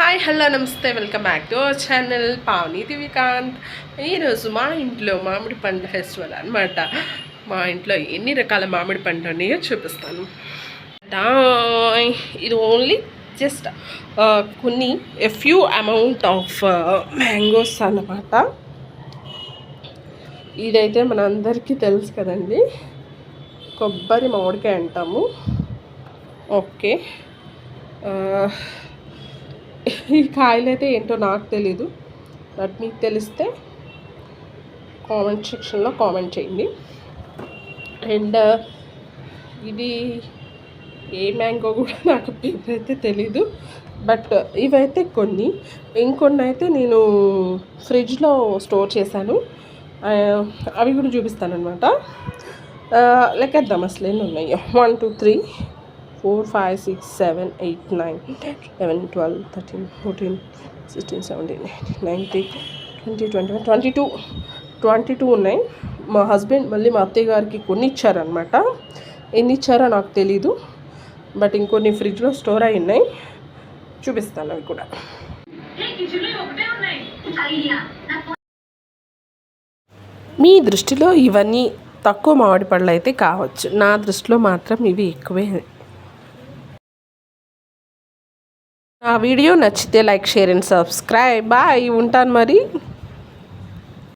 Hi hello నమస్తే welcome back to our channel Pavani Divikanth. ఈరోజు మా ఇంట్లో మామిడి పండ్ల ఫెస్టివల్ అనమాట. మా ఇంట్లో ఎన్ని రకాల మామిడి పండ్లు ఉన్నాయో చూపిస్తాను. ఇది ఓన్లీ జస్ట్ కొన్ని ఫ్యూ అమౌంట్ ఆఫ్ మ్యాంగోస్ అన్నమాట. ఇదైతే మనందరికీ తెలుసు కదండి, కొబ్బరి మామిడికాయ అంటాము. ఓకే, ఈ కాయలు అయితే ఏంటో నాకు తెలీదు, బట్ మీకు తెలిస్తే కామెంట్ సెక్షన్లో కామెంట్ చేయండి. అండ్ ఇది ఏ మ్యాంగో కూడా నాకు పేరైతే తెలీదు, బట్ ఇవైతే కొన్ని, ఇంకొన్ని అయితే నేను ఫ్రిడ్జ్లో స్టోర్ చేశాను, అవి కూడా చూపిస్తాను అనమాట. లెక్కేద్దాం అసలు ఎన్ని ఉన్నాయో. 1 2 3 4 5 6 7 8 9 10 11 12 13 14 16 17 18 19 20 21 22 ఉన్నాయి. మా హస్బెండ్ మళ్ళీ మా అత్తయ్య గారికి కొన్ని ఇచ్చారనమాట. ఎన్ని ఇచ్చారో నాకు తెలీదు, బట్ ఇంకొన్ని ఫ్రిడ్జ్లో స్టోర్ అయి ఉన్నాయి, చూపిస్తాను అవి కూడా. మీ దృష్టిలో ఇవన్నీ తక్కువ మామిడి పళ్ళు అయితే కావచ్చు, నా దృష్టిలో మాత్రం ఇవి ఎక్కువే. ఆ వీడియో నచ్చితే like, share and subscribe. Bye, ఉంటాను మరి.